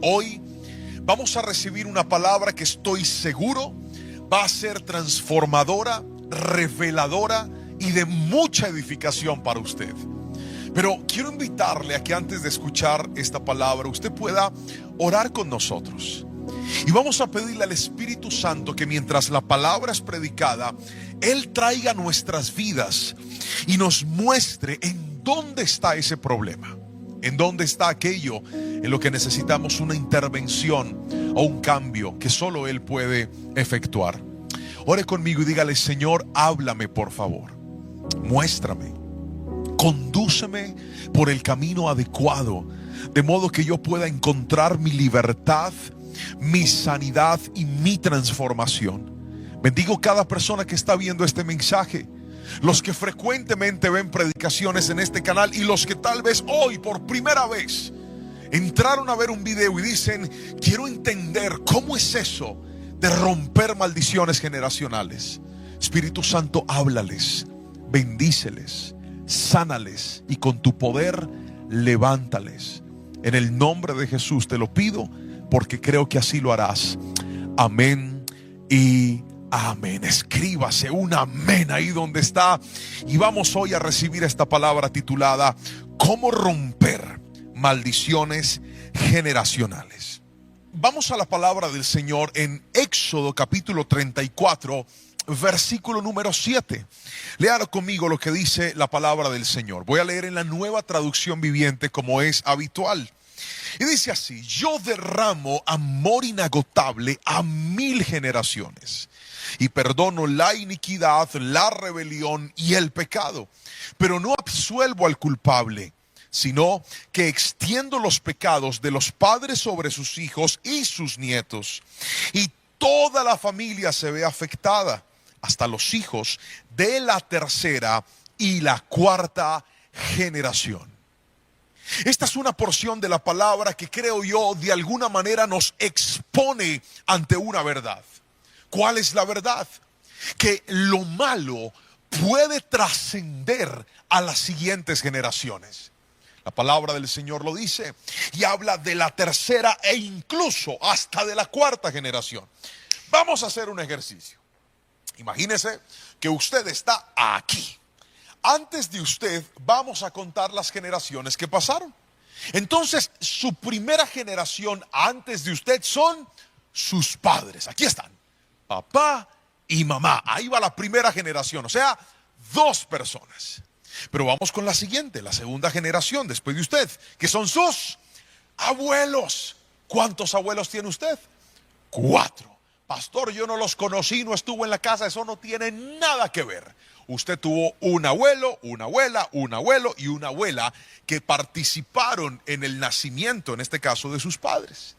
Hoy vamos a recibir una palabra que estoy seguro va a ser transformadora, reveladora y de mucha edificación para usted. Pero quiero invitarle a que antes de escuchar esta palabra usted pueda orar con nosotros. Y vamos a pedirle al Espíritu Santo que mientras la palabra es predicada, Él traiga a nuestras vidas y nos muestre en dónde está ese problema, en dónde está aquello en lo que necesitamos una intervención o un cambio que solo Él puede efectuar. Ore conmigo y dígale: Señor, háblame por favor, muéstrame, condúceme por el camino adecuado, de modo que yo pueda encontrar mi libertad, mi sanidad y mi transformación. Bendigo cada persona que está viendo este mensaje, los que frecuentemente ven predicaciones en este canal y los que tal vez hoy por primera vez entraron a ver un video y dicen: quiero entender cómo es eso de romper maldiciones generacionales. Espíritu Santo, háblales, bendíceles, sánales y con tu poder levántales. En el nombre de Jesús te lo pido, porque creo que así lo harás. Amén y amén. Escríbase un amén ahí donde está. Y vamos hoy a recibir esta palabra titulada ¿Cómo romper maldiciones generacionales? Vamos a la palabra del Señor en Éxodo capítulo 34, versículo número 7. Léalo conmigo lo que dice la palabra del Señor. Voy a leer en la Nueva Traducción Viviente, como es habitual. Y dice así: yo derramo amor inagotable a 1000 generaciones y perdono la iniquidad, la rebelión y el pecado, pero no absuelvo al culpable, sino que extiendo los pecados de los padres sobre sus hijos y sus nietos, y toda la familia se ve afectada, hasta los hijos de la tercera y la cuarta generación. Esta es una porción de la palabra que creo yo de alguna manera nos expone ante una verdad. ¿Cuál es la verdad? Que lo malo puede trascender a las siguientes generaciones. La palabra del Señor lo dice y habla de la tercera e incluso hasta de la cuarta generación. Vamos a hacer un ejercicio. Imagínese que usted está aquí. Antes de usted vamos a contar las generaciones que pasaron. Entonces su primera generación antes de usted son sus padres. Aquí están, papá y mamá. Ahí va la primera generación, o sea, 2 personas. Pero vamos con la siguiente, la segunda generación después de usted, que son sus abuelos. ¿Cuántos abuelos tiene usted? 4. Pastor, yo no los conocí, no estuvo en la casa. Eso no tiene nada que ver. Usted tuvo un abuelo, una abuela, un abuelo y una abuela que participaron en el nacimiento, en este caso, de sus padres.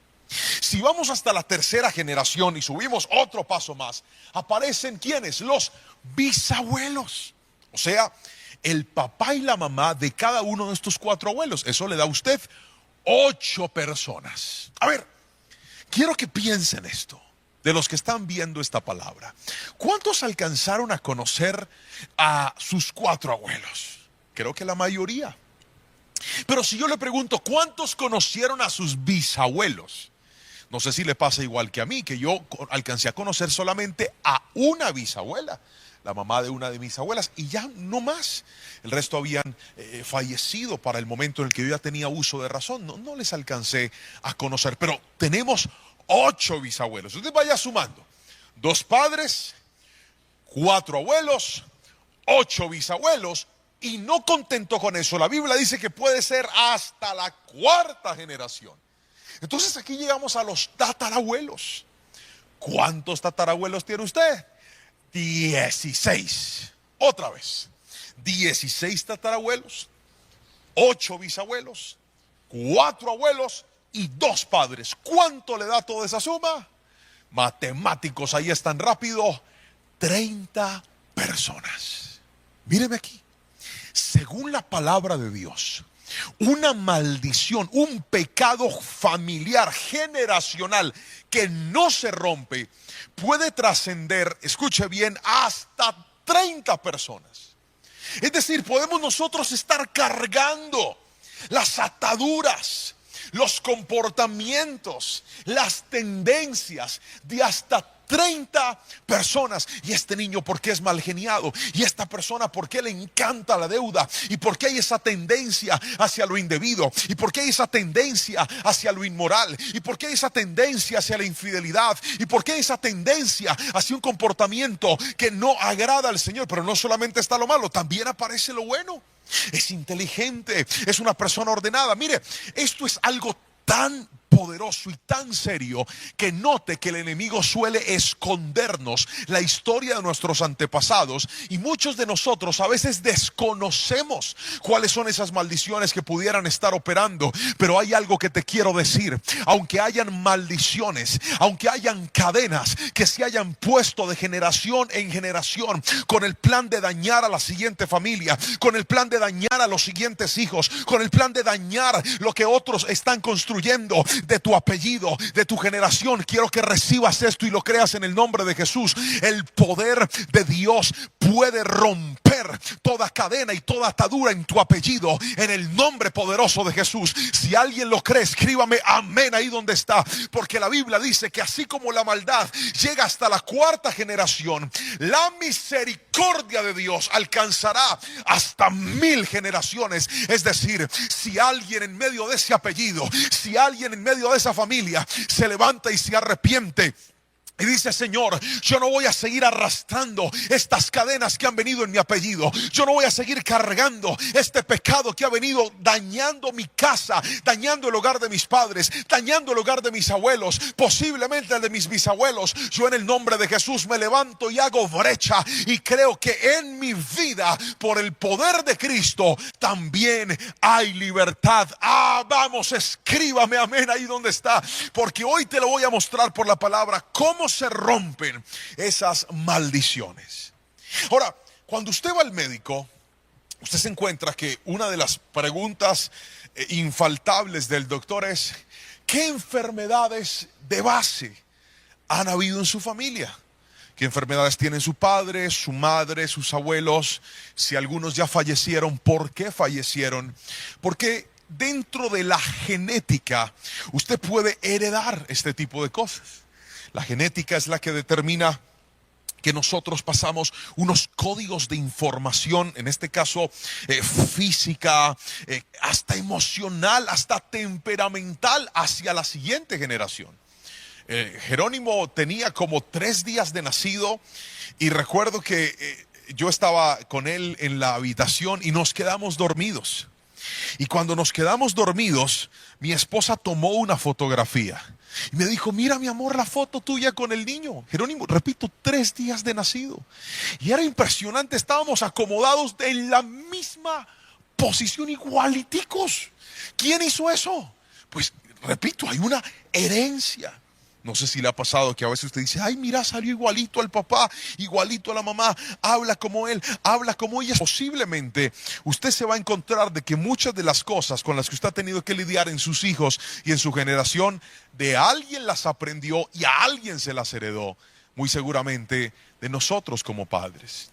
Si vamos hasta la tercera generación y subimos otro paso más, aparecen ¿quiénes? Los bisabuelos. O sea, el papá y la mamá de cada uno de estos 4 abuelos. Eso le da a usted 8 personas. A ver, quiero que piensen esto. De los que están viendo esta palabra, ¿cuántos alcanzaron a conocer a sus 4 abuelos? Creo que la mayoría. Pero si yo le pregunto, ¿cuántos conocieron a sus bisabuelos? No sé si le pasa igual que a mí, que yo alcancé a conocer solamente a una bisabuela, la mamá de una de mis abuelas, y ya no más. El resto habían fallecido para el momento en el que yo ya tenía uso de razón. No les alcancé a conocer, pero tenemos 8 bisabuelos. Usted vaya sumando: 2 padres, 4 abuelos, 8 bisabuelos. Y no contento con eso, la Biblia dice que puede ser hasta la 4ª generación. Entonces aquí llegamos a los tatarabuelos. ¿Cuántos tatarabuelos tiene usted? 16. Otra vez, 16 tatarabuelos, 8 bisabuelos, 4 abuelos y 2 padres. ¿Cuánto le da toda esa suma? Matemáticos, ahí están rápido. 30 personas. Míreme aquí. Según la palabra de Dios, una maldición, un pecado familiar, generacional, que no se rompe, puede trascender, escuche bien, hasta 30 personas. Es decir, podemos nosotros estar cargando las ataduras, los comportamientos, las tendencias de hasta 30 personas. Y este niño, ¿por qué es mal geniado? Y esta persona, ¿por qué le encanta la deuda? ¿Y por qué hay esa tendencia hacia lo indebido? ¿Y por qué hay esa tendencia hacia lo inmoral? ¿Y por qué hay esa tendencia hacia la infidelidad? ¿Y por qué hay esa tendencia hacia un comportamiento que no agrada al Señor? Pero no solamente está lo malo, también aparece lo bueno. Es inteligente, es una persona ordenada. Mire, esto es algo tan poderoso y tan serio que note que el enemigo suele escondernos la historia de nuestros antepasados, y muchos de nosotros a veces desconocemos cuáles son esas maldiciones que pudieran estar operando. Pero hay algo que te quiero decir: aunque hayan maldiciones, aunque hayan cadenas que se hayan puesto de generación en generación con el plan de dañar a la siguiente familia, con el plan de dañar a los siguientes hijos, con el plan de dañar lo que otros están construyendo de tu apellido, de tu generación, quiero que recibas esto y lo creas en el nombre de Jesús. El poder de Dios puede romper toda cadena y toda atadura en tu apellido en el nombre poderoso de Jesús. Si alguien lo cree, escríbame amén ahí donde está, porque la Biblia dice que así como la maldad llega hasta la cuarta generación, la misericordia de Dios alcanzará hasta 1000 generaciones. Es decir, si alguien en medio de ese apellido, si alguien en medio de esa familia se levanta y se arrepiente y dice: Señor, yo no voy a seguir arrastrando estas cadenas que han venido en mi apellido. Yo no voy a seguir cargando este pecado que ha venido dañando mi casa, dañando el hogar de mis padres, dañando el hogar de mis abuelos, posiblemente el de mis bisabuelos. Yo en el nombre de Jesús me levanto y hago brecha, y creo que en mi vida, por el poder de Cristo, también hay libertad. Vamos, escríbame amén ahí donde está, porque hoy te lo voy a mostrar por la palabra cómo se rompen esas maldiciones. Ahora, cuando usted va al médico, usted se encuentra que una de las preguntas infaltables del doctor es: ¿qué enfermedades de base han habido en su familia? ¿Qué enfermedades tienen su padre, su madre, sus abuelos? Si algunos ya fallecieron, ¿por qué fallecieron? Porque dentro de la genética usted puede heredar este tipo de cosas. La genética es la que determina que nosotros pasamos unos códigos de información, en este caso física, hasta emocional, hasta temperamental, hacia la siguiente generación. Jerónimo tenía como 3 días de nacido, y recuerdo que yo estaba con él en la habitación y nos quedamos dormidos. Y cuando nos quedamos dormidos, mi esposa tomó una fotografía y me dijo: mira mi amor, la foto tuya con el niño Jerónimo, repito, 3 días de nacido. Y era impresionante, estábamos acomodados en la misma posición, igualiticos. ¿Quién hizo eso? Pues repito, hay una herencia. No sé si le ha pasado que a veces usted dice: ay, mira, salió igualito al papá, igualito a la mamá, habla como él, habla como ella. Posiblemente usted se va a encontrar de que muchas de las cosas con las que usted ha tenido que lidiar en sus hijos y en su generación, de alguien las aprendió y a alguien se las heredó, muy seguramente de nosotros como padres.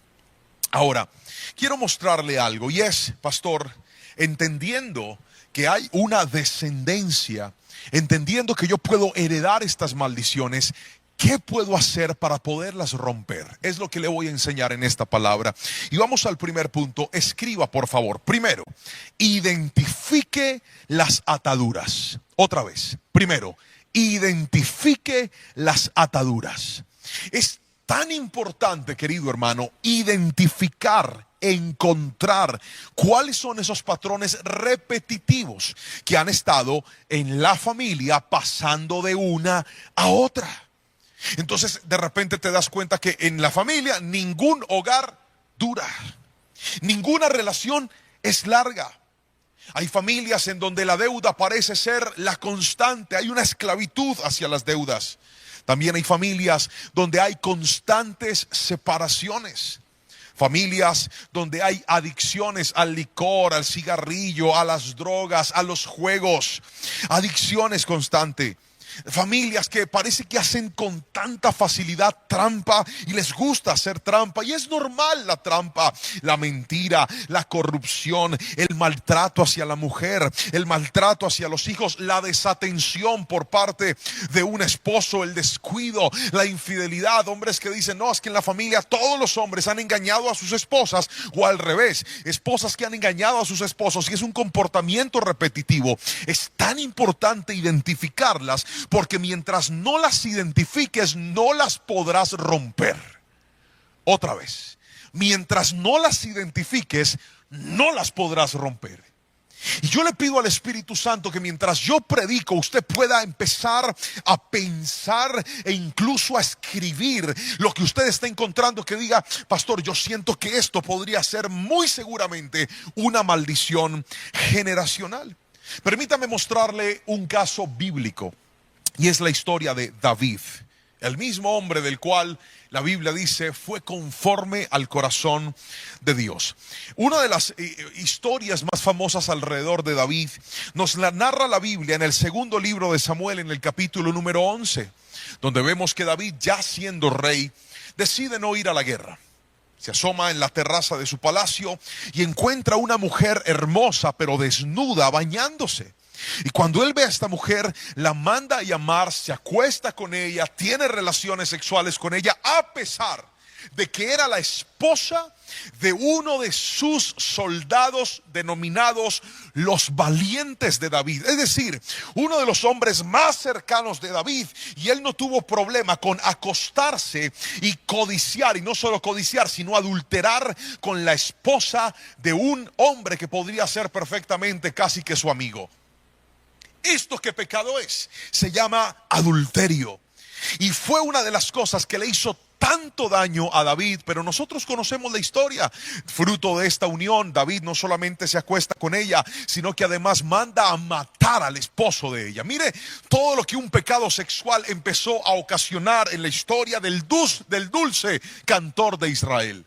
Ahora, quiero mostrarle algo, y es, pastor, entendiendo que hay una descendencia, entendiendo que yo puedo heredar estas maldiciones, ¿qué puedo hacer para poderlas romper? Es lo que le voy a enseñar en esta palabra. Y vamos al primer punto. Escriba, por favor. Primero, identifique las ataduras. Otra vez. Primero, identifique las ataduras. Es tan importante, querido hermano, identificar, encontrar cuáles son esos patrones repetitivos que han estado en la familia, pasando de una a otra. Entonces de repente te das cuenta que en la familia ningún hogar dura, ninguna relación es larga. Hay familias en donde la deuda parece ser la constante, hay una esclavitud hacia las deudas. También hay familias donde hay constantes separaciones. Familias donde hay adicciones al licor, al cigarrillo, a las drogas, a los juegos. Adicciones constantes. Familias que parece que hacen con tanta facilidad trampa y les gusta hacer trampa. Y es normal la trampa, la mentira, la corrupción, el maltrato hacia la mujer, el maltrato hacia los hijos, la desatención por parte de un esposo, el descuido, la infidelidad. Hombres que dicen, no, es que en la familia todos los hombres han engañado a sus esposas, o al revés, esposas que han engañado a sus esposos, y es un comportamiento repetitivo. Es tan importante identificarlas, porque mientras no las identifiques, no las podrás romper. Otra vez, mientras no las identifiques, no las podrás romper. Y yo le pido al Espíritu Santo que mientras yo predico, usted pueda empezar a pensar e incluso a escribir lo que usted está encontrando, que diga, pastor, yo siento que esto podría ser muy seguramente una maldición generacional. Permítame mostrarle un caso bíblico, y es la historia de David, el mismo hombre del cual la Biblia dice fue conforme al corazón de Dios. Una de las historias más famosas alrededor de David nos la narra la Biblia en el segundo libro de Samuel, en el capítulo número 11, donde vemos que David, ya siendo rey, decide no ir a la guerra. Se asoma en la terraza de su palacio y encuentra una mujer hermosa pero desnuda bañándose. Y cuando él ve a esta mujer, la manda a llamar, se acuesta con ella, tiene relaciones sexuales con ella, a pesar de que era la esposa de uno de sus soldados denominados los valientes de David. Es decir, uno de los hombres más cercanos de David, y él no tuvo problema con acostarse y codiciar, y no solo codiciar, sino adulterar con la esposa de un hombre que podría ser perfectamente casi que su amigo. ¿Esto qué pecado es? Se llama adulterio. Y fue una de las cosas que le hizo tanto daño a David, pero nosotros conocemos la historia. Fruto de esta unión, David no solamente se acuesta con ella, sino que además manda a matar al esposo de ella. Mire todo lo que un pecado sexual empezó a ocasionar en la historia del dulce cantor de Israel.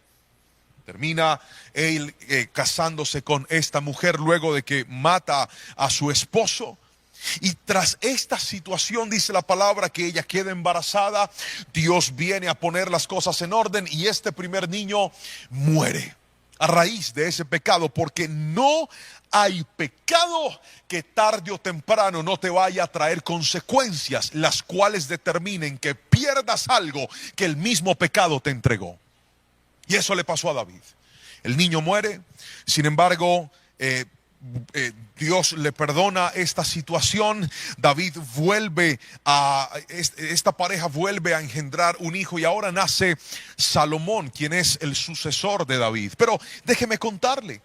Termina él casándose con esta mujer luego de que mata a su esposo. Y tras esta situación, dice la palabra, que ella queda embarazada. Dios viene a poner las cosas en orden y este primer niño muere a raíz de ese pecado, porque no hay pecado que tarde o temprano no te vaya a traer consecuencias, las cuales determinen que pierdas algo que el mismo pecado te entregó. Y eso le pasó a David. El niño muere, sin embargo, Dios le perdona esta situación. David esta pareja vuelve a engendrar un hijo, y ahora nace Salomón, quien es el sucesor de David. Pero déjeme contarle,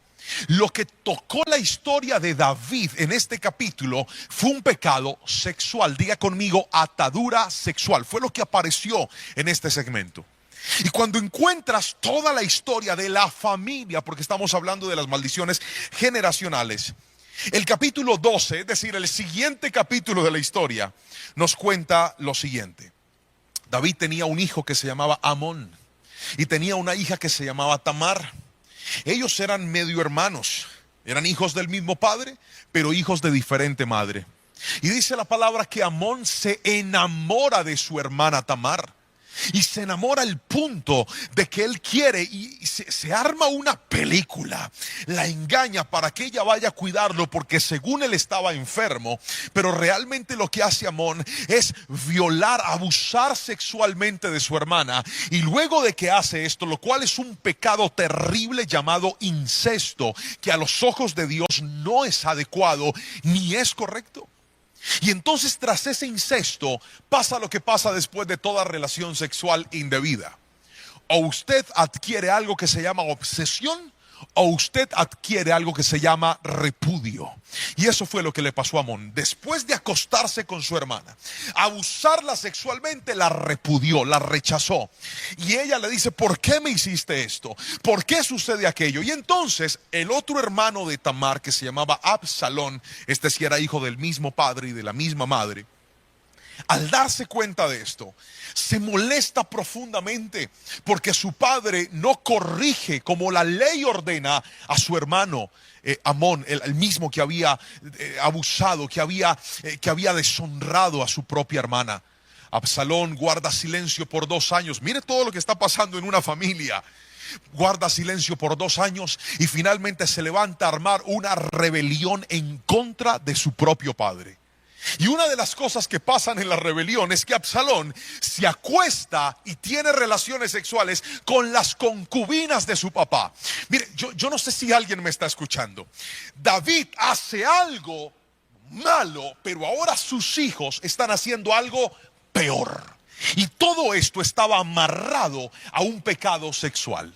lo que tocó la historia de David en este capítulo fue un pecado sexual. Diga conmigo, atadura sexual. Fue lo que apareció en este segmento. Y cuando encuentras toda la historia de la familia, porque estamos hablando de las maldiciones generacionales, el capítulo 12, es decir, el siguiente capítulo de la historia, nos cuenta lo siguiente. David tenía un hijo que se llamaba Amón y tenía una hija que se llamaba Tamar. Ellos eran medio hermanos, eran hijos del mismo padre, pero hijos de diferente madre. Y dice la palabra que Amón se enamora de su hermana Tamar. Y se enamora al punto de que él quiere, y se arma una película. La engaña para que ella vaya a cuidarlo, porque según él estaba enfermo. Pero realmente lo que hace Amón es violar, abusar sexualmente de su hermana. Y luego de que hace esto, lo cual es un pecado terrible llamado incesto, que a los ojos de Dios no es adecuado ni es correcto. Y entonces, tras ese incesto, pasa lo que pasa después de toda relación sexual indebida. O usted adquiere algo que se llama obsesión, o usted adquiere algo que se llama repudio. Y eso fue lo que le pasó a Amón. Después de acostarse con su hermana, abusarla sexualmente, la repudió, la rechazó. Y ella le dice, ¿por qué me hiciste esto? ¿Por qué sucede aquello? Y entonces el otro hermano de Tamar, que se llamaba Absalón, este sí era hijo del mismo padre y de la misma madre, al darse cuenta de esto, se molesta profundamente porque su padre no corrige como la ley ordena a su hermano Amón, el mismo que había abusado, que había deshonrado a su propia hermana. Absalón guarda silencio por 2 años. Mire todo lo que está pasando en una familia. Guarda silencio por 2 años y finalmente se levanta a armar una rebelión en contra de su propio padre. Y una de las cosas que pasan en la rebelión es que Absalón se acuesta y tiene relaciones sexuales con las concubinas de su papá. Mire, yo no sé si alguien me está escuchando. David hace algo malo, pero ahora sus hijos están haciendo algo peor. Y todo esto estaba amarrado a un pecado sexual.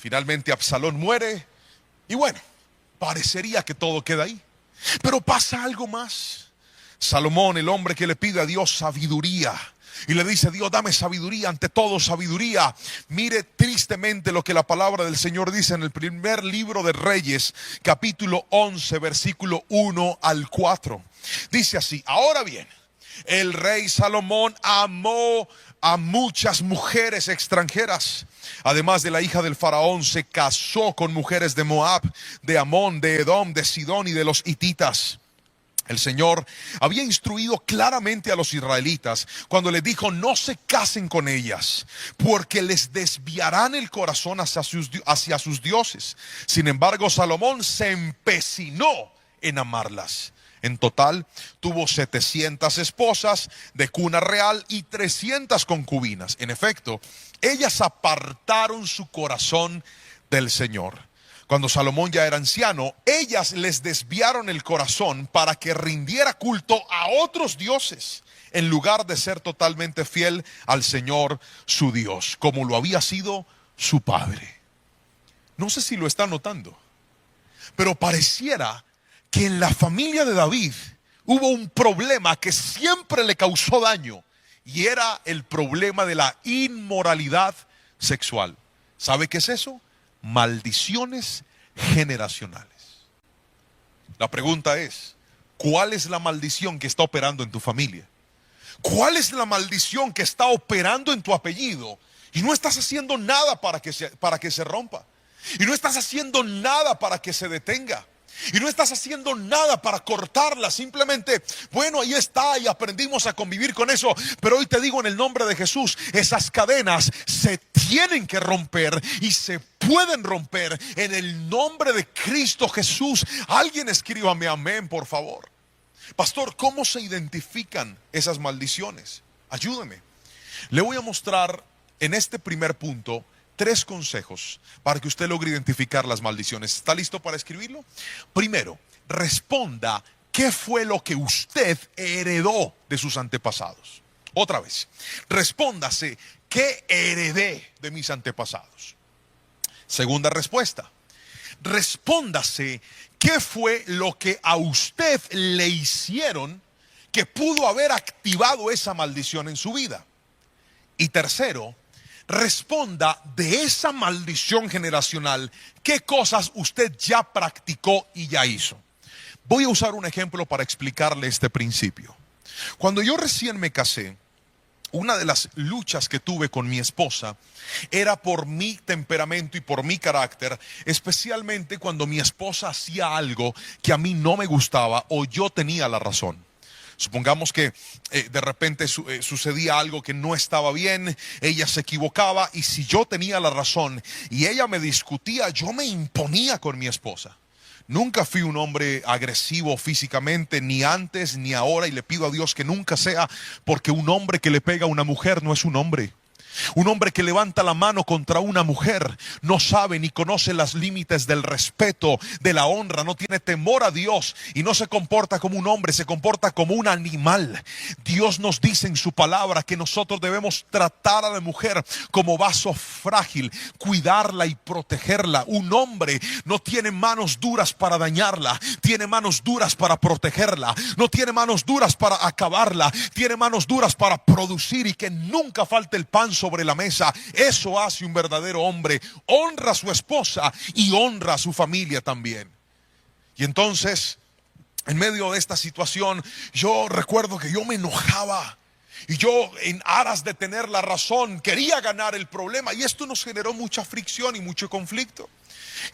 Finalmente Absalón muere y bueno, parecería que todo queda ahí. Pero pasa algo más. Salomón, el hombre que le pide a Dios sabiduría y le dice: Dios, dame sabiduría, ante todo sabiduría. Mire tristemente lo que la palabra del Señor dice en el primer libro de Reyes, capítulo 11, versículo 1 al 4. Dice así: ahora bien, el rey Salomón amó a muchas mujeres extranjeras. Además de la hija del faraón, se casó con mujeres de Moab, de Amón, de Edom, de Sidón y de los hititas. El Señor había instruido claramente a los israelitas cuando les dijo: no se casen con ellas, porque les desviarán el corazón hacia sus dioses. Sin embargo, Salomón se empecinó en amarlas. En total tuvo 700 esposas de cuna real y 300 concubinas. En efecto, ellas apartaron su corazón del Señor. Cuando Salomón ya era anciano, ellas les desviaron el corazón para que rindiera culto a otros dioses, en lugar de ser totalmente fiel al Señor su Dios, como lo había sido su padre. No sé si lo está notando, pero pareciera que en la familia de David hubo un problema que siempre le causó daño, y era el problema de la inmoralidad sexual. ¿Sabe qué es eso? Maldiciones generacionales. La pregunta es: ¿cuál es la maldición que está operando en tu familia? ¿Cuál es la maldición que está operando en tu apellido? Y no estás haciendo nada para que se rompa. Y no estás haciendo nada para que se detenga. Y no estás haciendo nada para cortarla. Simplemente, bueno, ahí está y aprendimos a convivir con eso. Pero hoy te digo en el nombre de Jesús, esas cadenas se tienen que romper y se pueden romper en el nombre de Cristo Jesús. Alguien escríbame amén, por favor. Pastor, ¿cómo se identifican esas maldiciones? Ayúdame. Le voy a mostrar en este primer punto 3 consejos para que usted logre identificar las maldiciones. ¿Está listo para escribirlo? Primero, responda: ¿qué fue lo que usted heredó de sus antepasados? Otra vez, respóndase: ¿qué heredé de mis antepasados? Segunda respuesta, respóndase: ¿qué fue lo que a usted le hicieron que pudo haber activado esa maldición en su vida? Y tercero, responda: de esa maldición generacional, ¿qué cosas usted ya practicó y ya hizo? Voy a usar un ejemplo para explicarle este principio. Cuando yo recién me casé, una de las luchas que tuve con mi esposa era por mi temperamento y por mi carácter, especialmente cuando mi esposa hacía algo que a mí no me gustaba o yo tenía la razón. Supongamos que de repente sucedía algo que no estaba bien, ella se equivocaba, y si yo tenía la razón y ella me discutía, yo me imponía con mi esposa. Nunca fui un hombre agresivo físicamente, ni antes ni ahora, y le pido a Dios que nunca sea, porque un hombre que le pega a una mujer no es un hombre. Un hombre que levanta la mano contra una mujer no sabe ni conoce los límites del respeto, de la honra, no tiene temor a Dios y no se comporta como un hombre, se comporta como un animal. Dios nos dice en su palabra que nosotros debemos tratar a la mujer como vaso frágil, cuidarla y protegerla. Un hombre no tiene manos duras para dañarla, tiene manos duras para protegerla, no tiene manos duras para acabarla, tiene manos duras para producir y que nunca falte el pan sobre la mesa. Eso hace un verdadero hombre. Honra a su esposa y honra a su familia también. Y entonces en medio de esta situación, yo recuerdo que yo me enojaba. Y yo, en aras de tener la razón, quería ganar el problema. Y esto nos generó mucha fricción y mucho conflicto.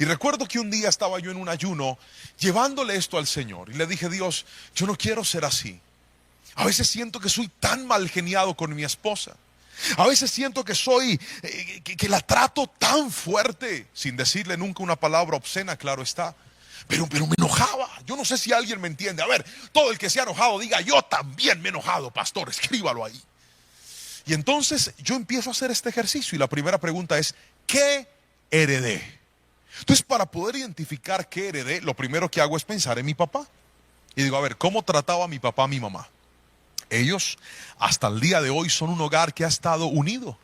Y recuerdo que un día estaba yo en un ayuno llevándole esto al Señor. Y le dije: Dios, yo no quiero ser así. A veces siento que soy tan mal geniado con mi esposa. A veces siento que soy, que la trato tan fuerte, sin decirle nunca una palabra obscena, claro está. Pero me enojaba. Yo no sé si alguien me entiende. A ver, todo el que se ha enojado diga: yo también me he enojado, pastor, escríbalo ahí. Y entonces yo empiezo a hacer este ejercicio y la primera pregunta es: ¿qué heredé? Entonces, para poder identificar qué heredé, lo primero que hago es pensar en mi papá. Y digo: a ver, ¿cómo trataba mi papá a mi mamá? Ellos hasta el día de hoy son un hogar que ha estado unido.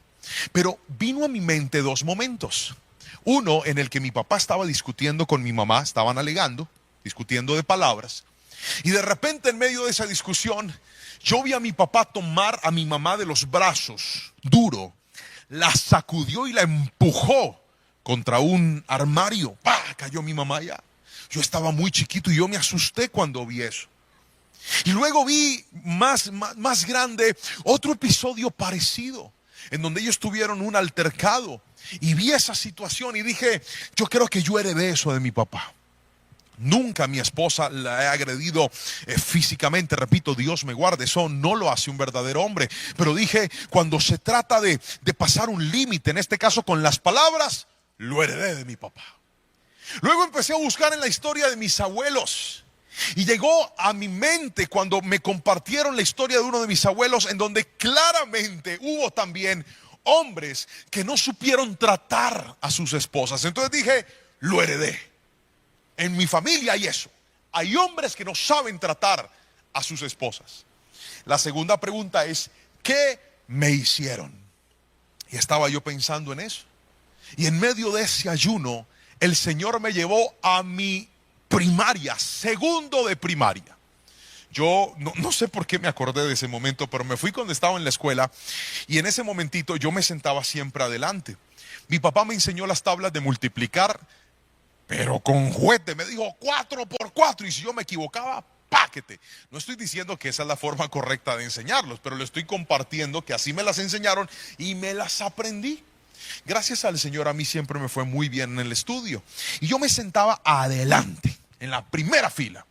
Pero vino a mi mente dos momentos. Uno en el que mi papá estaba discutiendo con mi mamá, estaban alegando, discutiendo de palabras. Y de repente, en medio de esa discusión, yo vi a mi papá tomar a mi mamá de los brazos, duro, la sacudió y la empujó contra un armario. ¡Pah! Cayó mi mamá ya. Yo estaba muy chiquito y yo me asusté cuando vi eso. Y luego vi más grande otro episodio parecido, en donde ellos tuvieron un altercado. Y vi esa situación y dije: yo creo que yo heredé eso de mi papá. Nunca a mi esposa la he agredido físicamente, repito, Dios me guarde, eso no lo hace un verdadero hombre. Pero dije, cuando se trata de pasar un límite, en este caso con las palabras, lo heredé de mi papá. Luego empecé a buscar en la historia de mis abuelos. Y llegó a mi mente cuando me compartieron la historia de uno de mis abuelos, en donde claramente hubo también hombres que no supieron tratar a sus esposas. Entonces dije: lo heredé. En mi familia hay eso. Hay hombres que no saben tratar a sus esposas. La segunda pregunta es: ¿qué me hicieron? Y estaba yo pensando en eso. Y en medio de ese ayuno, el Señor me llevó a mi primaria, segundo de primaria. Yo no sé por qué me acordé de ese momento, pero me fui cuando estaba en la escuela y en ese momentito yo me sentaba siempre adelante. Mi papá me enseñó las tablas de multiplicar, pero con juguete. Me dijo 4 por 4 y si yo me equivocaba, páquete. No estoy diciendo que esa es la forma correcta de enseñarlos, pero le estoy compartiendo que así me las enseñaron y me las aprendí. Gracias al Señor, a mí siempre me fue muy bien en el estudio. Y yo me sentaba adelante, en la primera fila.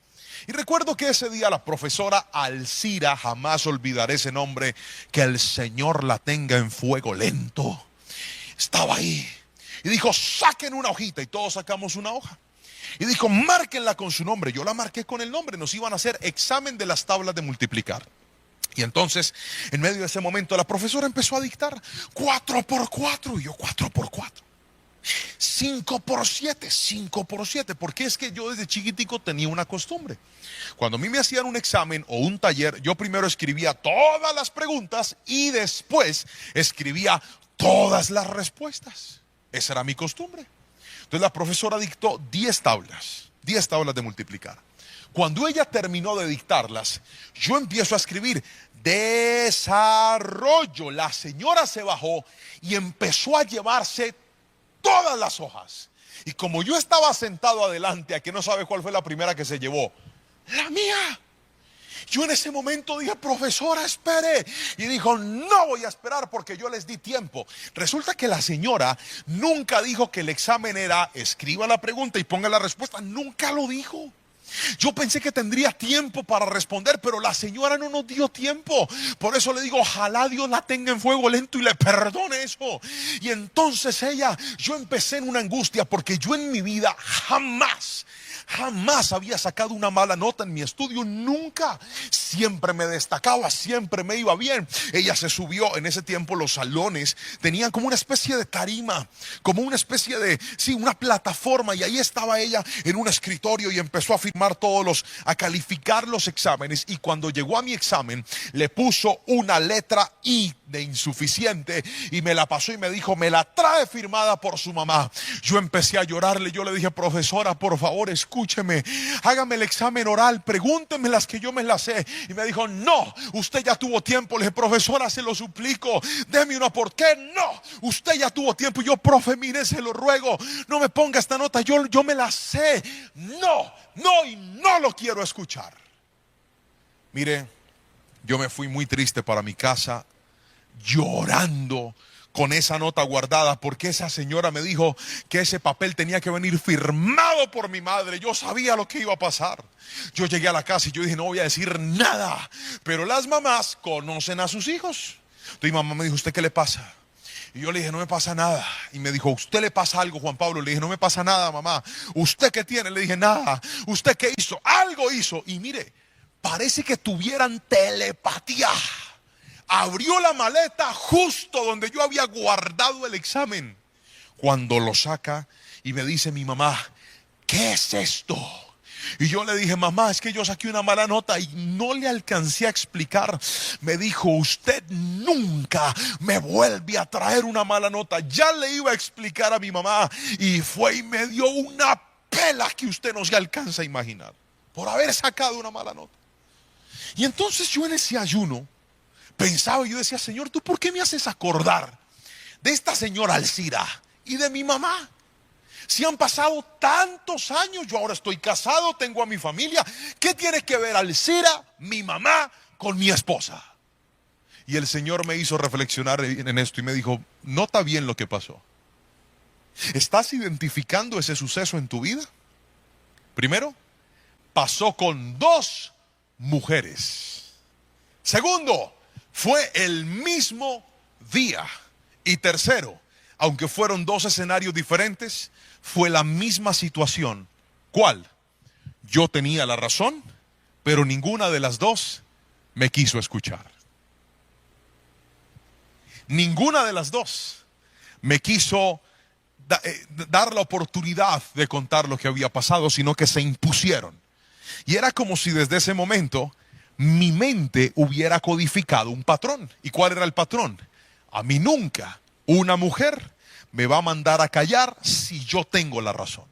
Y recuerdo que ese día la profesora Alcira, jamás olvidaré ese nombre, que el Señor la tenga en fuego lento, estaba ahí. Y dijo: saquen una hojita. Y todos sacamos una hoja. Y dijo: márquenla con su nombre. Yo la marqué con el nombre. Nos iban a hacer examen de las tablas de multiplicar. Y entonces, en medio de ese momento, la profesora empezó a dictar 4 por 4. Y yo: 4 por 4. 5 por 7, 5 por 7. Porque es que yo desde chiquitico tenía una costumbre. Cuando a mí me hacían un examen o un taller, yo primero escribía todas las preguntas y después escribía todas las respuestas. Esa era mi costumbre. Entonces la profesora dictó 10 tablas de multiplicar. Cuando ella terminó de dictarlas, yo empiezo a escribir desarrollo. La señora se bajó y empezó a llevarse todas las hojas. Y como yo estaba sentado adelante, ¿a que no sabe cuál fue la primera que se llevó? La mía. Yo en ese momento dije: profesora, espere. Y dijo: no voy a esperar porque yo les di tiempo. Resulta que la señora nunca dijo que el examen era escriba la pregunta y ponga la respuesta. Nunca lo dijo. Yo pensé que tendría tiempo para responder, pero la señora no nos dio tiempo. Por eso le digo: ojalá Dios la tenga en fuego lento y le perdone eso. Y entonces yo empecé en una angustia, porque yo en mi vida jamás había sacado una mala nota en mi estudio, nunca. Siempre me destacaba, siempre me iba bien. Ella se subió, en ese tiempo los salones tenían como una especie de tarima, como una especie de, una plataforma, y ahí estaba ella en un escritorio y empezó a calificar los exámenes. Y cuando llegó a mi examen, le puso una letra I de insuficiente y me la pasó y me dijo: me la trae firmada por su mamá. Yo empecé a llorarle, yo le dije: profesora, por favor, escúcheme. escúcheme, hágame el examen oral, pregúnteme las que yo me las sé. Y me dijo, no, usted ya tuvo tiempo. Le dije, profesora, se lo suplico, deme una. ¿Por qué? No, usted ya tuvo tiempo. Y yo, profe, mire, se lo ruego, no me ponga esta nota, yo me la sé. No, y no lo quiero escuchar. Mire, yo me fui muy triste para mi casa, llorando, con esa nota guardada, porque esa señora me dijo que ese papel tenía que venir firmado por mi madre. Yo sabía lo que iba a pasar. Yo llegué a la casa y yo dije, no voy a decir nada. Pero las mamás conocen a sus hijos. Entonces mi mamá me dijo, ¿usted qué le pasa? Y yo le dije, no me pasa nada. Y me dijo, ¿usted le pasa algo, Juan Pablo? Le dije, no me pasa nada, mamá. ¿Usted qué tiene? Le dije, nada. ¿Usted qué hizo? Algo hizo. Y mire, parece que tuvieran telepatía. Abrió la maleta justo donde yo había guardado el examen. Cuando lo saca y me dice mi mamá, ¿qué es esto? Y yo le dije, mamá, es que yo saqué una mala nota. Y no le alcancé a explicar. Me dijo, usted nunca me vuelve a traer una mala nota. Ya le iba a explicar a mi mamá. Y fue y me dio una pela que usted no se alcanza a imaginar, por haber sacado una mala nota. Y entonces yo en ese ayuno pensaba, yo decía, Señor, ¿tú por qué me haces acordar de esta señora Alcira y de mi mamá? Si han pasado tantos años, yo ahora estoy casado, tengo a mi familia. ¿Qué tiene que ver Alcira, mi mamá, con mi esposa? Y el Señor me hizo reflexionar en esto y me dijo, nota bien lo que pasó. ¿Estás identificando ese suceso en tu vida? Primero, pasó con 2 mujeres. Segundo, fue el mismo día. Y tercero, aunque fueron 2 escenarios diferentes, fue la misma situación. ¿Cuál? Yo tenía la razón, pero ninguna de las 2 me quiso escuchar. Ninguna de las 2 me quiso dar la oportunidad de contar lo que había pasado, sino que se impusieron. Y era como si desde ese momento mi mente hubiera codificado un patrón. ¿Y cuál era el patrón? A mí nunca una mujer me va a mandar a callar si yo tengo la razón.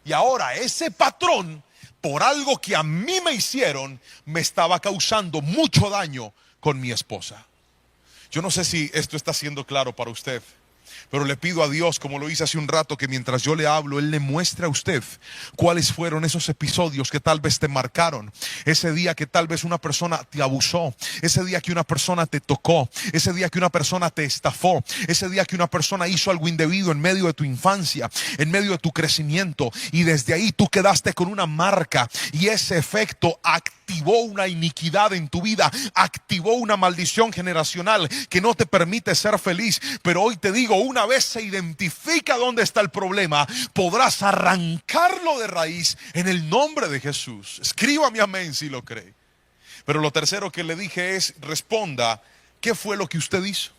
Y ahora ese patrón, por algo que a mí me hicieron, me estaba causando mucho daño con mi esposa. Yo no sé si esto está siendo claro para usted, pero le pido a Dios, como lo hice hace un rato, que mientras yo le hablo, Él le muestre a usted cuáles fueron esos episodios que tal vez te marcaron. Ese día que tal vez una persona te abusó, ese día que una persona te tocó, ese día que una persona te estafó, ese día que una persona hizo algo indebido en medio de tu infancia, en medio de tu crecimiento, y desde ahí tú quedaste con una marca, y ese efecto activó una iniquidad en tu vida, activó una maldición generacional que no te permite ser feliz. Pero hoy te digo, una vez se identifica dónde está el problema, podrás arrancarlo de raíz en el nombre de Jesús. Escríbame amén si lo cree. Pero lo tercero que le dije es, responda, ¿qué fue lo que usted hizo?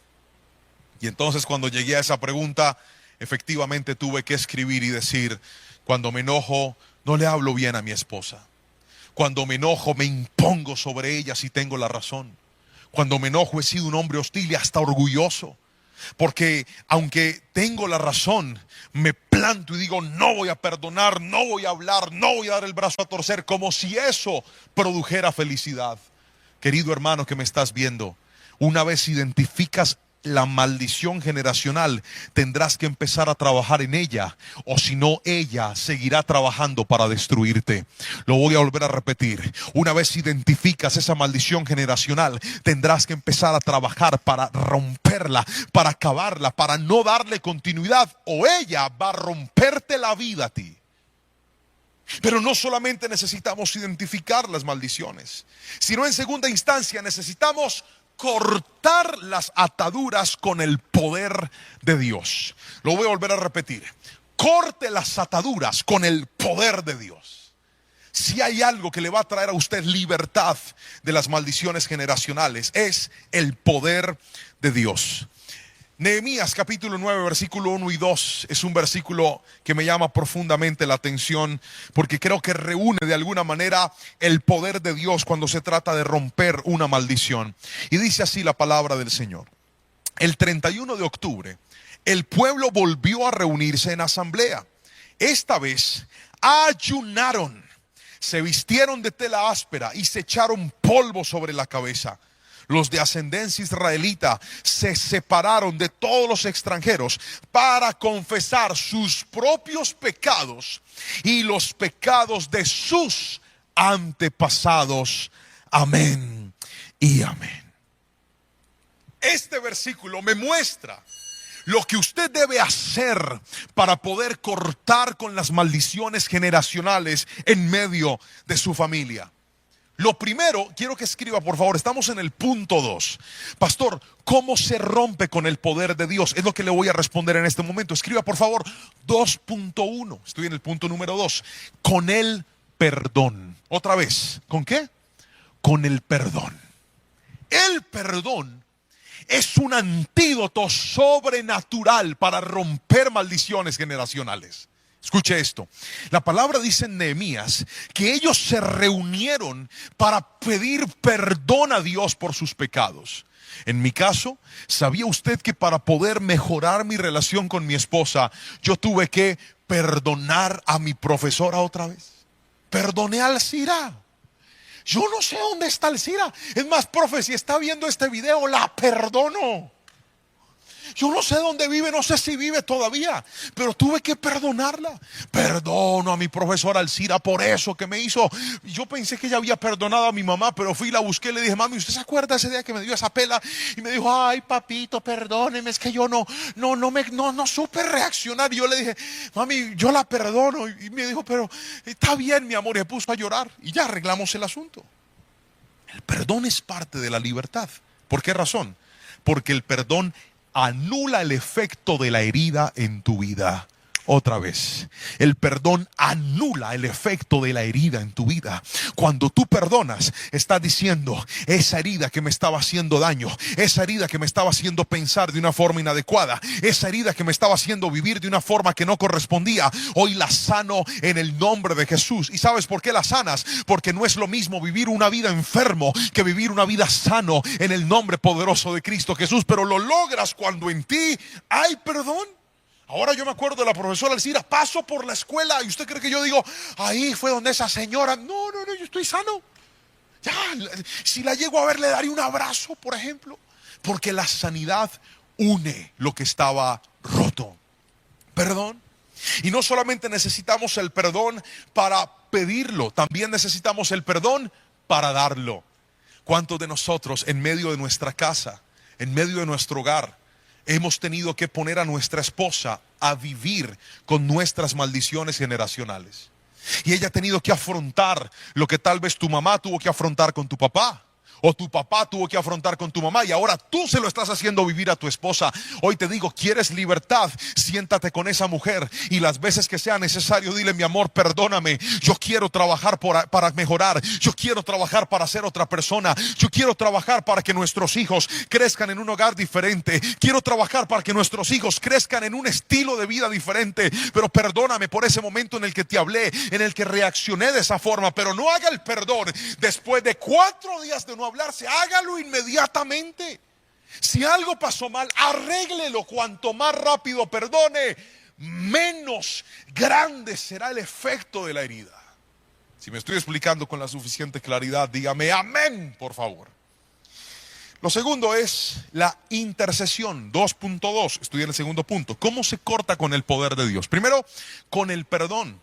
Y entonces cuando llegué a esa pregunta, efectivamente tuve que escribir y decir, cuando me enojo, no le hablo bien a mi esposa. Cuando me enojo, me impongo sobre ella si tengo la razón. Cuando me enojo, he sido un hombre hostil y hasta orgulloso. Porque aunque tengo la razón, me planto y digo, no voy a perdonar, no voy a hablar, no voy a dar el brazo a torcer, como si eso produjera felicidad. Querido hermano que me estás viendo, una vez identificas la maldición generacional, tendrás que empezar a trabajar en ella, o si no, ella seguirá trabajando para destruirte. Lo voy a volver a repetir. Una vez identificas esa maldición generacional, tendrás que empezar a trabajar para romperla, para acabarla, para no darle continuidad, o ella va a romperte la vida a ti. Pero no solamente necesitamos identificar las maldiciones, sino en segunda instancia necesitamos cortar las ataduras con el poder de Dios. Lo voy a volver a repetir. Corte las ataduras con el poder de Dios. Si hay algo que le va a traer a usted libertad de las maldiciones generacionales, es el poder de Dios. Nehemías capítulo 9 versículo 1 y 2 es un versículo que me llama profundamente la atención, porque creo que reúne de alguna manera el poder de Dios cuando se trata de romper una maldición. Y dice así la palabra del Señor: el 31 de octubre el pueblo volvió a reunirse en asamblea, esta vez ayunaron, se vistieron de tela áspera y se echaron polvo sobre la cabeza. Los de ascendencia israelita se separaron de todos los extranjeros para confesar sus propios pecados y los pecados de sus antepasados. Amén y amén. Este versículo me muestra lo que usted debe hacer para poder cortar con las maldiciones generacionales en medio de su familia. Lo primero, quiero que escriba por favor, estamos en el punto 2. Pastor, ¿cómo se rompe con el poder de Dios? Es lo que le voy a responder en este momento. Escriba por favor 2.1. Estoy en el punto número 2. Con el perdón. Otra vez, ¿con qué? Con el perdón. El perdón es un antídoto sobrenatural para romper maldiciones generacionales. Escuche esto. La palabra dice en Nehemías que ellos se reunieron para pedir perdón a Dios por sus pecados. En mi caso, ¿sabía usted que para poder mejorar mi relación con mi esposa, yo tuve que perdonar a mi profesora otra vez? Perdoné al Cira. Yo no sé dónde está el Cira. Es más, profe, si está viendo este video, la perdono. Yo no sé dónde vive, no sé si vive todavía, pero tuve que perdonarla. Perdono a mi profesora Alcira por eso que me hizo. Yo pensé que ella había perdonado a mi mamá, pero fui y la busqué y le dije, mami, ¿usted se acuerda ese día que me dio esa pela? Y me dijo, ay, papito, perdóneme, es que yo no supe reaccionar. Y yo le dije, mami, yo la perdono. Y me dijo, pero está bien, mi amor. Y se puso a llorar y ya arreglamos el asunto. El perdón es parte de la libertad. ¿Por qué razón? Porque el perdón anula el efecto de la herida en tu vida. Otra vez, el perdón anula el efecto de la herida en tu vida. Cuando tú perdonas, estás diciendo, esa herida que me estaba haciendo daño, esa herida que me estaba haciendo pensar de una forma inadecuada, esa herida que me estaba haciendo vivir de una forma que no correspondía, hoy la sano en el nombre de Jesús. ¿Y sabes por qué la sanas? Porque no es lo mismo vivir una vida enfermo que vivir una vida sano en el nombre poderoso de Cristo Jesús. Pero lo logras cuando en ti hay perdón. Ahora yo me acuerdo de la profesora Alcira, paso por la escuela y usted cree que yo digo, ahí fue donde esa señora, no, yo estoy sano. Ya, si la llego a ver le daría un abrazo, por ejemplo, porque la sanidad une lo que estaba roto. Perdón. Y no solamente necesitamos el perdón para pedirlo, también necesitamos el perdón para darlo. ¿Cuántos de nosotros en medio de nuestra casa, en medio de nuestro hogar, hemos tenido que poner a nuestra esposa a vivir con nuestras maldiciones generacionales? Y ella ha tenido que afrontar lo que tal vez tu mamá tuvo que afrontar con tu papá, o tu papá tuvo que afrontar con tu mamá, y ahora tú se lo estás haciendo vivir a tu esposa. Hoy te digo, ¿quieres libertad? Siéntate con esa mujer y las veces que sea necesario dile, mi amor, perdóname, yo quiero trabajar para mejorar, yo quiero trabajar para ser otra persona, yo quiero trabajar para que nuestros hijos crezcan en un hogar diferente, quiero trabajar para que nuestros hijos crezcan en un estilo de vida diferente. Pero perdóname por ese momento en el que te hablé, en el que reaccioné de esa forma. Pero no haga el perdón después de 4 días de no hablarse, hágalo inmediatamente. Si algo pasó mal, arréglelo. Cuanto más rápido perdone, menos grande será el efecto de la herida. Si me estoy explicando con la suficiente claridad, dígame amén, por favor. Lo segundo es la intercesión, 2.2. Estoy en el segundo punto. ¿Cómo se corta con el poder de Dios? Primero, con el perdón.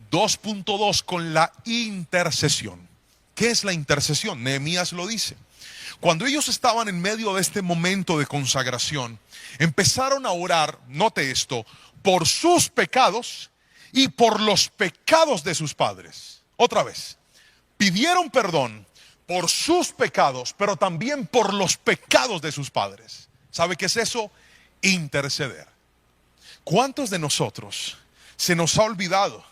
2.2, con la intercesión. ¿Qué es la intercesión? Nehemías lo dice. Cuando ellos estaban en medio de este momento de consagración, empezaron a orar, note esto, por sus pecados y por los pecados de sus padres. Otra vez, pidieron perdón por sus pecados, pero también por los pecados de sus padres. ¿Sabe qué es eso? Interceder. ¿Cuántos de nosotros se nos ha olvidado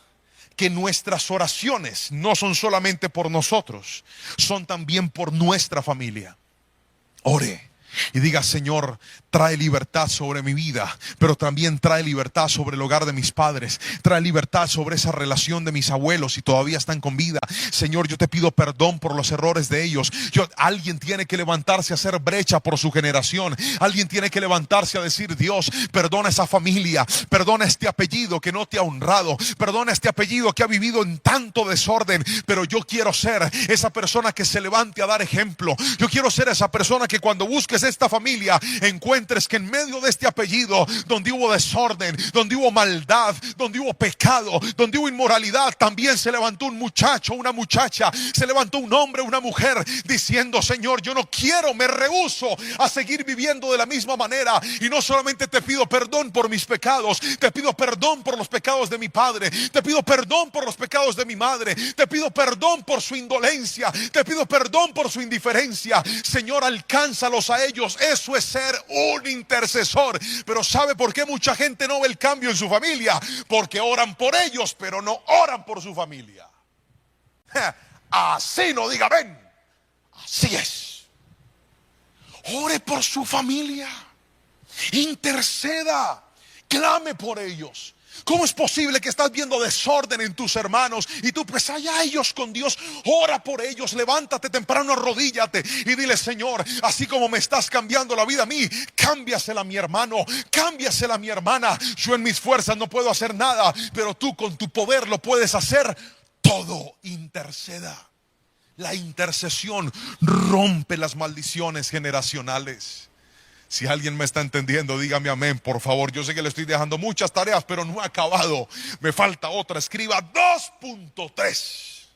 que nuestras oraciones no son solamente por nosotros, son también por nuestra familia? Ore y diga: Señor, trae libertad sobre mi vida, pero también trae libertad sobre el hogar de mis padres, trae libertad sobre esa relación de mis abuelos si todavía están con vida. Señor, yo te pido perdón por los errores de ellos. Alguien tiene que levantarse a hacer brecha por su generación. Alguien tiene que levantarse a decir: Dios, perdona esa familia, perdona este apellido que no te ha honrado, perdona este apellido que ha vivido en tanto desorden, pero yo quiero ser esa persona que se levante a dar ejemplo. Yo quiero ser esa persona que cuando busques esta familia encuentres que en medio de este apellido, donde hubo desorden, donde hubo maldad, donde hubo pecado, donde hubo inmoralidad, también se levantó un muchacho, una muchacha, se levantó un hombre, una mujer, diciendo: Señor, yo no quiero, me rehúso a seguir viviendo de la misma manera. Y no solamente te pido perdón por mis pecados, te pido perdón por los pecados de mi padre, te pido perdón por los pecados de mi madre, te pido perdón por su indolencia, te pido perdón por su indiferencia. Señor, alcánzalos a ellos. Eso es ser un intercesor. Pero ¿sabe por qué mucha gente no ve el cambio en su familia? Porque oran por ellos, pero no oran por su familia. Así no diga ven. Así es. Ore por su familia. Interceda. Clame por ellos. ¿Cómo es posible que estás viendo desorden en tus hermanos y tú pues allá ellos con Dios? Ora por ellos, levántate temprano, arrodíllate y dile: Señor, así como me estás cambiando la vida a mí, cámbiasela a mi hermano, cámbiasela a mi hermana. Yo en mis fuerzas no puedo hacer nada, pero tú con tu poder lo puedes hacer todo. Interceda. La intercesión rompe las maldiciones generacionales. Si alguien me está entendiendo, dígame amén, por favor. Yo sé que le estoy dejando muchas tareas, pero no he acabado. Me falta otra. Escriba 2.3.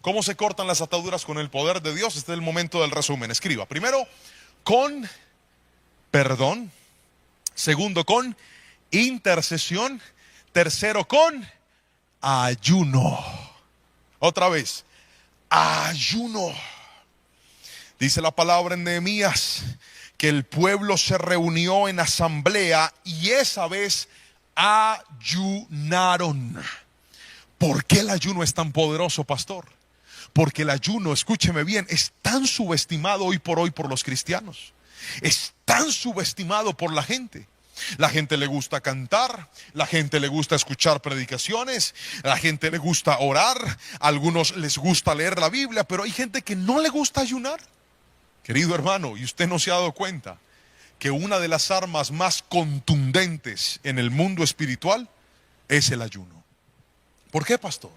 ¿Cómo se cortan las ataduras con el poder de Dios? Este es el momento del resumen. Escriba. Primero, con perdón. Segundo, con intercesión. Tercero, con ayuno. Otra vez. Ayuno. Dice la palabra en Nehemías que el pueblo se reunió en asamblea y esa vez ayunaron. ¿Por qué el ayuno es tan poderoso, pastor? Porque el ayuno, escúcheme bien, es tan subestimado hoy por los cristianos. Es tan subestimado por la gente. La gente le gusta cantar, la gente le gusta escuchar predicaciones, la gente le gusta orar, a algunos les gusta leer la Biblia, pero hay gente que no le gusta ayunar. Querido hermano, ¿y usted no se ha dado cuenta que una de las armas más contundentes en el mundo espiritual es el ayuno? ¿Por qué, pastor?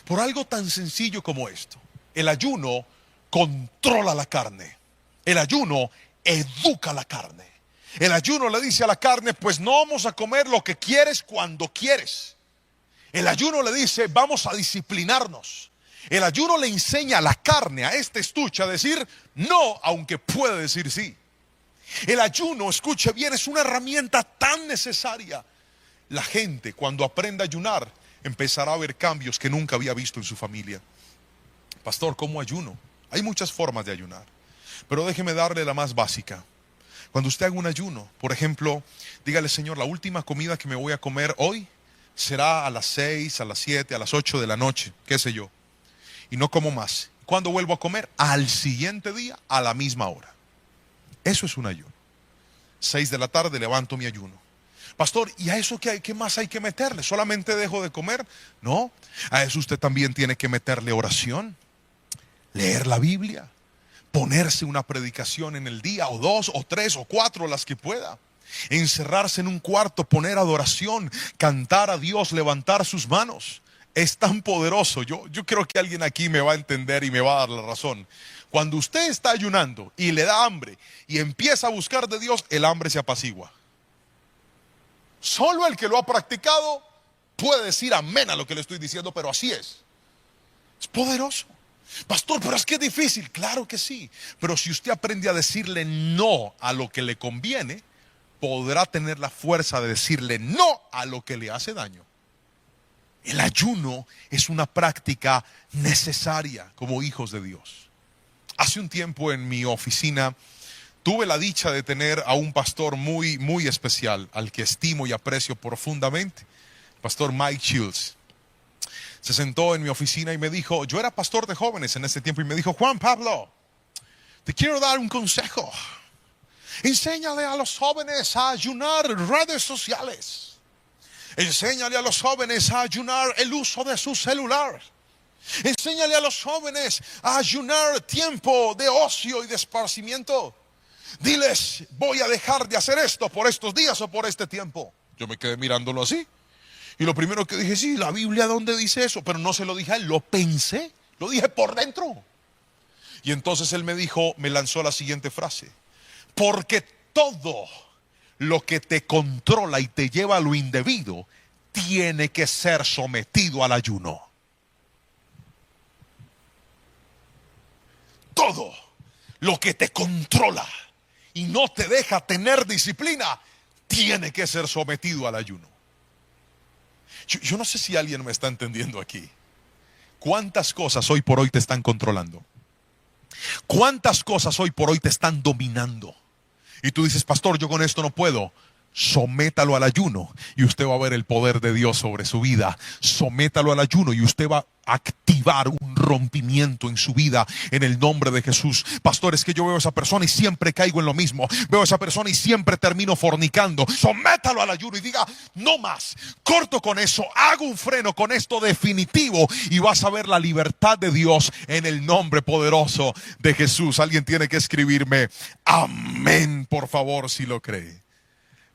Por algo tan sencillo como esto. El ayuno controla la carne. El ayuno educa la carne. El ayuno le dice a la carne: pues no vamos a comer lo que quieres cuando quieres. El ayuno le dice: vamos a disciplinarnos. El ayuno le enseña a la carne, a este estuche, a decir no, aunque puede decir sí. El ayuno, escuche bien, es una herramienta tan necesaria. La gente, cuando aprenda a ayunar, empezará a ver cambios que nunca había visto en su familia. Pastor, ¿cómo ayuno? Hay muchas formas de ayunar, pero déjeme darle la más básica. Cuando usted haga un ayuno, por ejemplo, dígale: Señor, la última comida que me voy a comer hoy será a las 6, a las 7, a las 8 de la noche, qué sé yo. Y no como más. ¿Cuándo vuelvo a comer? Al siguiente día, a la misma hora. Eso es un ayuno. 6 de la tarde levanto mi ayuno. Pastor, ¿y a eso qué más hay que meterle? ¿Solamente dejo de comer? No, a eso usted también tiene que meterle oración, leer la Biblia, ponerse una predicación en el día, o 2, o 3, o 4, las que pueda. Encerrarse en un cuarto, poner adoración, cantar a Dios, levantar sus manos. Es tan poderoso. Yo creo que alguien aquí me va a entender y me va a dar la razón. Cuando usted está ayunando y le da hambre y empieza a buscar de Dios, el hambre se apacigua. Solo el que lo ha practicado puede decir amén a lo que le estoy diciendo, pero así es. Es poderoso. Pastor, pero es que es difícil. Claro que sí. Pero si usted aprende a decirle no a lo que le conviene, podrá tener la fuerza de decirle no a lo que le hace daño. El ayuno es una práctica necesaria como hijos de Dios. Hace un tiempo en mi oficina tuve la dicha de tener a un pastor muy, muy especial, al que estimo y aprecio profundamente, el pastor Mike Shields. Se sentó en mi oficina y me dijo, yo era pastor de jóvenes en ese tiempo, y me dijo: Juan Pablo, te quiero dar un consejo. Enséñale a los jóvenes a ayunar redes sociales. Enséñale a los jóvenes a ayunar el uso de su celular. Enséñale a los jóvenes a ayunar tiempo de ocio y de esparcimiento. Diles, voy a dejar de hacer esto por estos días o por este tiempo. Yo me quedé mirándolo así. Y lo primero que dije, sí, la Biblia ¿dónde dice eso? Pero no se lo dije a él, lo pensé, lo dije por dentro. Y entonces él me dijo, me lanzó la siguiente frase. Porque todo lo que te controla y te lleva a lo indebido tiene que ser sometido al ayuno. Todo lo que te controla y no te deja tener disciplina tiene que ser sometido al ayuno. Yo no sé si alguien me está entendiendo aquí. ¿Cuántas cosas hoy por hoy te están controlando? ¿Cuántas cosas hoy por hoy te están dominando? Y tú dices, pastor, yo con esto no puedo. Sométalo al ayuno y usted va a ver el poder de Dios sobre su vida. Sométalo al ayuno y usted va a activar un rompimiento en su vida en el nombre de Jesús. Pastor, es que yo veo a esa persona y siempre caigo en lo mismo. Veo a esa persona y siempre termino fornicando. Sométalo al ayuno y diga, no más. Corto con eso, hago un freno con esto definitivo y vas a ver la libertad de Dios en el nombre poderoso de Jesús. Alguien tiene que escribirme amén, por favor, si lo cree.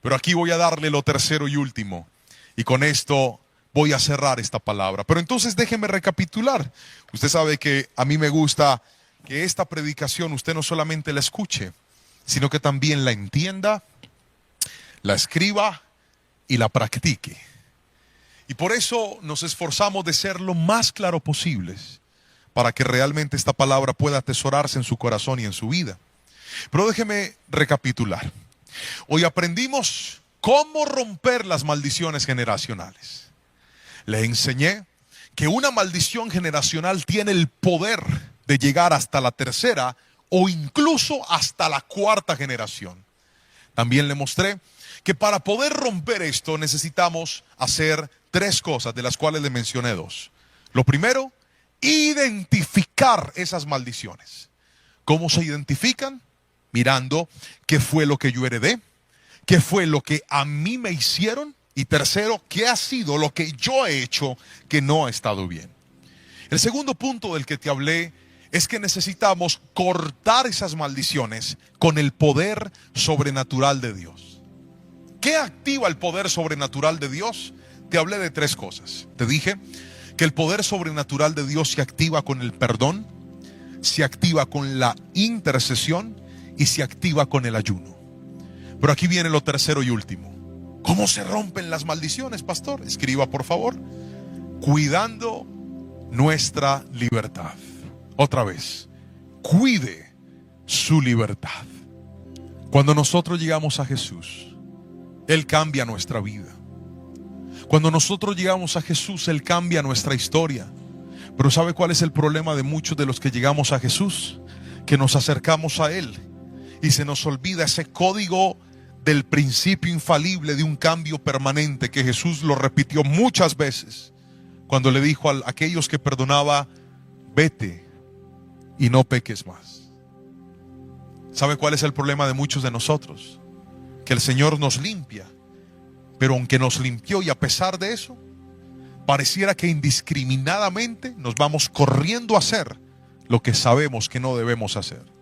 Pero aquí voy a darle lo tercero y último. Y con esto voy a cerrar esta palabra. Pero entonces déjeme recapitular. Usted sabe que a mí me gusta que esta predicación usted no solamente la escuche, sino que también la entienda, la escriba y la practique. Y por eso nos esforzamos de ser lo más claro posibles para que realmente esta palabra pueda atesorarse en su corazón y en su vida. Pero déjeme recapitular. Hoy aprendimos cómo romper las maldiciones generacionales. Le enseñé que una maldición generacional tiene el poder de llegar hasta la tercera o incluso hasta la cuarta generación. También le mostré que para poder romper esto necesitamos hacer tres cosas, de las cuales le mencioné dos. Lo primero, identificar esas maldiciones. ¿Cómo se identifican? Mirando qué fue lo que yo heredé, qué fue lo que a mí me hicieron y tercero, qué ha sido lo que yo he hecho que no ha estado bien. El segundo punto del que te hablé es que necesitamos cortar esas maldiciones con el poder sobrenatural de Dios. ¿Qué activa el poder sobrenatural de Dios? Te hablé de tres cosas. Te dije que el poder sobrenatural de Dios se activa con el perdón, se activa con la intercesión y se activa con el ayuno. Pero aquí viene lo tercero y último. ¿Cómo se rompen las maldiciones, pastor? Escriba, por favor. Cuidando nuestra libertad. Otra vez, cuide su libertad. Cuando nosotros llegamos a Jesús, Él cambia nuestra vida. Cuando nosotros llegamos a Jesús, Él cambia nuestra historia. Pero ¿sabe cuál es el problema de muchos de los que llegamos a Jesús? Que nos acercamos a Él y se nos olvida ese código del principio infalible de un cambio permanente que Jesús lo repitió muchas veces cuando le dijo a aquellos que perdonaba, vete y no peques más. ¿Sabe cuál es el problema de muchos de nosotros? Que el Señor nos limpia, pero aunque nos limpió y a pesar de eso, pareciera que indiscriminadamente nos vamos corriendo a hacer lo que sabemos que no debemos hacer.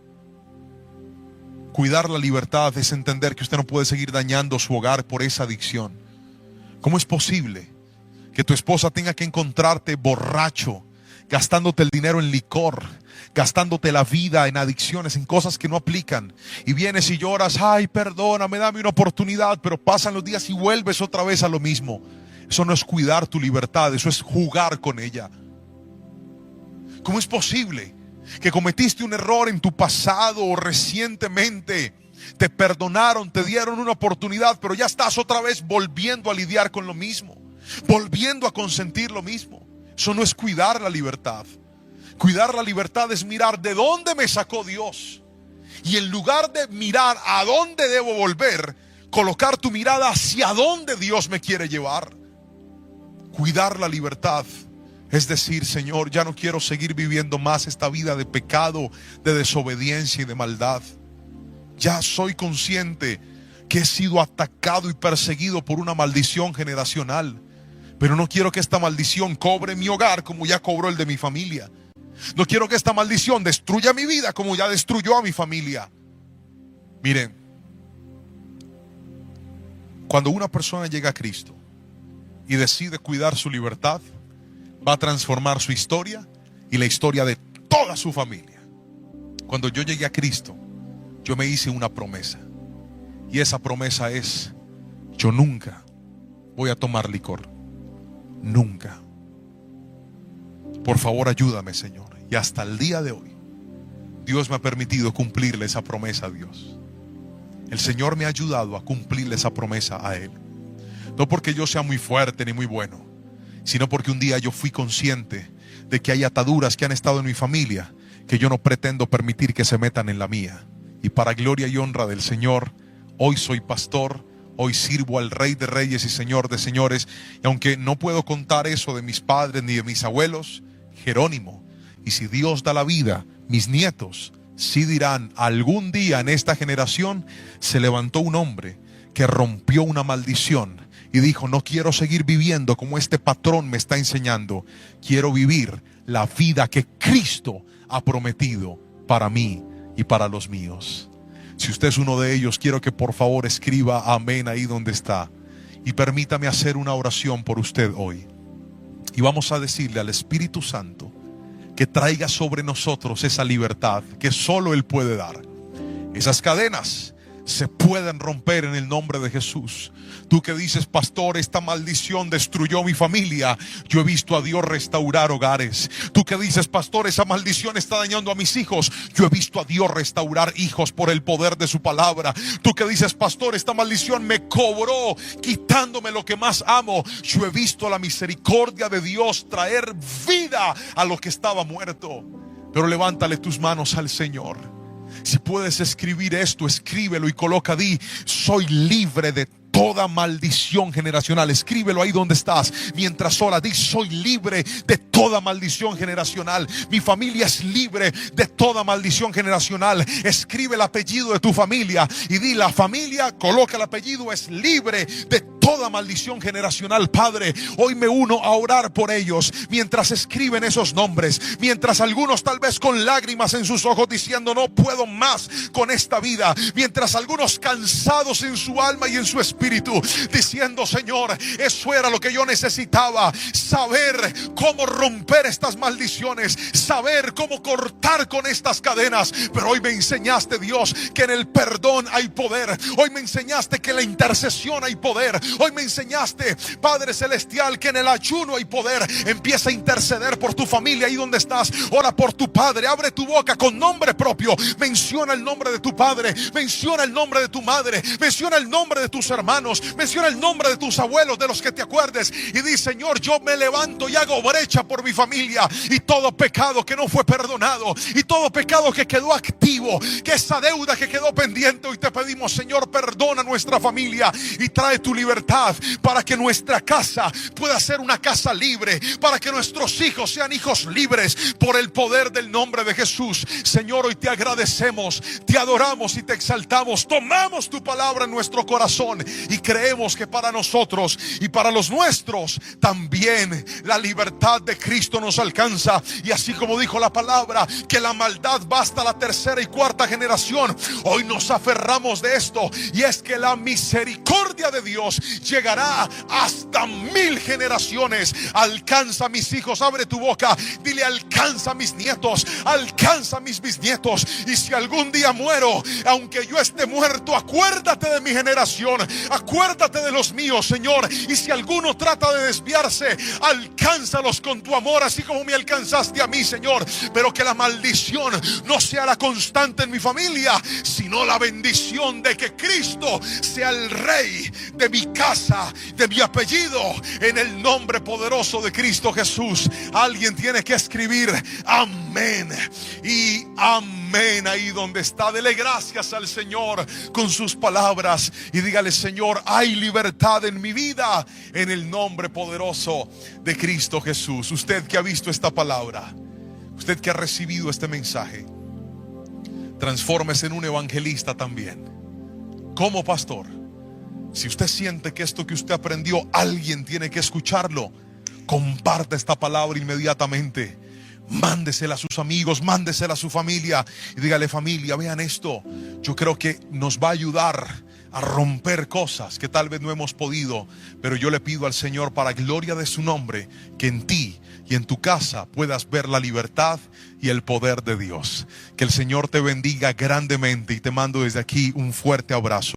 Cuidar la libertad es entender que usted no puede seguir dañando su hogar por esa adicción. ¿Cómo es posible que tu esposa tenga que encontrarte borracho, gastándote el dinero en licor, gastándote la vida en adicciones, en cosas que no aplican? Y vienes y lloras, ay, perdóname, dame una oportunidad, pero pasan los días y vuelves otra vez a lo mismo. Eso no es cuidar tu libertad, eso es jugar con ella. ¿Cómo es posible que cometiste un error en tu pasado o recientemente? Te perdonaron, te dieron una oportunidad, pero ya estás otra vez volviendo a lidiar con lo mismo, volviendo a consentir lo mismo. Eso no es cuidar la libertad. Cuidar la libertad es mirar de dónde me sacó Dios y en lugar de mirar a dónde debo volver, colocar tu mirada hacia dónde Dios me quiere llevar. Cuidar la libertad es decir, Señor, ya no quiero seguir viviendo más esta vida de pecado, de desobediencia y de maldad. Ya soy consciente que he sido atacado y perseguido por una maldición generacional. Pero no quiero que esta maldición cobre mi hogar como ya cobró el de mi familia. No quiero que esta maldición destruya mi vida como ya destruyó a mi familia. Miren, cuando una persona llega a Cristo y decide cuidar su libertad, va a transformar su historia y la historia de toda su familia. Cuando yo llegué a Cristo, yo me hice una promesa. Y esa promesa es: yo nunca voy a tomar licor. Nunca. Por favor, ayúdame, Señor. Y hasta el día de hoy, Dios me ha permitido cumplirle esa promesa a Dios. El Señor me ha ayudado a cumplirle esa promesa a Él. No porque yo sea muy fuerte ni muy bueno, sino porque un día yo fui consciente de que hay ataduras que han estado en mi familia que yo no pretendo permitir que se metan en la mía. Y para gloria y honra del Señor, hoy soy pastor, hoy sirvo al Rey de Reyes y Señor de Señores. Y aunque no puedo contar eso de mis padres ni de mis abuelos, Jerónimo, y si Dios da la vida, mis nietos sí dirán: algún día en esta generación se levantó un hombre que rompió una maldición y dijo: no quiero seguir viviendo como este patrón me está enseñando. Quiero vivir la vida que Cristo ha prometido para mí y para los míos. Si usted es uno de ellos, quiero que por favor escriba amén ahí donde está. Y permítame hacer una oración por usted hoy. Y vamos a decirle al Espíritu Santo que traiga sobre nosotros esa libertad que solo Él puede dar. Esas cadenas se pueden romper en el nombre de Jesús. Tú que dices: pastor, esta maldición destruyó mi familia. Yo he visto a Dios restaurar hogares. Tú que dices: pastor, esa maldición está dañando a mis hijos. Yo he visto a Dios restaurar hijos por el poder de su palabra. Tú que dices: pastor, esta maldición me cobró quitándome lo que más amo. Yo he visto la misericordia de Dios traer vida a lo que estaba muerto. Pero levántale tus manos al Señor. Si puedes escribir esto, escríbelo y coloca: di, soy libre de toda maldición generacional. Escríbelo ahí donde estás. Mientras ora, di: soy libre de toda maldición generacional. Mi familia es libre de toda maldición generacional. Escribe el apellido de tu familia y di: la familia, coloca el apellido, es libre de toda maldición generacional. Padre, hoy me uno a orar por ellos. Mientras escriben esos nombres, mientras algunos tal vez con lágrimas en sus ojos diciendo: no puedo más con esta vida. Mientras algunos cansados en su alma y en su espíritu diciendo: Señor, eso era lo que yo necesitaba, saber cómo romper estas maldiciones, saber cómo cortar con estas cadenas. Pero hoy me enseñaste, Dios, que en el perdón hay poder. Hoy me enseñaste que en la intercesión hay poder. Hoy me enseñaste, Padre Celestial, que en el ayuno hay poder. Empieza a interceder por tu familia ahí donde estás. Ora por tu padre, abre tu boca con nombre propio. Menciona el nombre de tu padre, menciona el nombre de tu madre, menciona el nombre de tus hermanos, menciona el nombre de tus abuelos, de los que te acuerdes, y di: Señor, yo me levanto y hago brecha por mi familia. Y todo pecado que no fue perdonado, y todo pecado que quedó activo, que esa deuda que quedó pendiente, hoy te pedimos, Señor, perdona nuestra familia y trae tu libertad para que nuestra casa pueda ser una casa libre, para que nuestros hijos sean hijos libres por el poder del nombre de Jesús. Señor, hoy te agradecemos, te adoramos y te exaltamos. Tomamos tu palabra en nuestro corazón y creemos que para nosotros y para los nuestros también la libertad de Cristo nos alcanza. Y así como dijo la palabra, que la maldad va hasta la tercera y cuarta generación, hoy nos aferramos de esto, y es que la misericordia de Dios llegará hasta 1000 generaciones. Alcanza a mis hijos, abre tu boca, dile: alcanza a mis nietos, alcanza a mis bisnietos. Y si algún día muero, aunque yo esté muerto, acuérdate de mi generación, acuérdate de los míos, Señor. Y si alguno trata de desviarse, alcánzalos con tu amor, así como me alcanzaste a mí, Señor. Pero que la maldición no sea la constante en mi familia, sino la bendición de que Cristo sea el Rey de mi casa, de mi apellido, en el nombre poderoso de Cristo Jesús. Alguien tiene que escribir amén y amén ahí donde está. Dele gracias al Señor con sus palabras y dígale: Señor, hay libertad en mi vida, en el nombre poderoso de Cristo Jesús. Usted que ha visto esta palabra, usted que ha recibido este mensaje, transfórmese en un evangelista también. Como pastor, si usted siente que esto que usted aprendió, alguien tiene que escucharlo, comparte esta palabra inmediatamente. Mándesela a sus amigos, mándesela a su familia y dígale: familia, vean esto. Yo creo que nos va a ayudar a romper cosas que tal vez no hemos podido, pero yo le pido al Señor, para gloria de su nombre, que en ti y en tu casa puedas ver la libertad y el poder de Dios. Que el Señor te bendiga grandemente y te mando desde aquí un fuerte abrazo.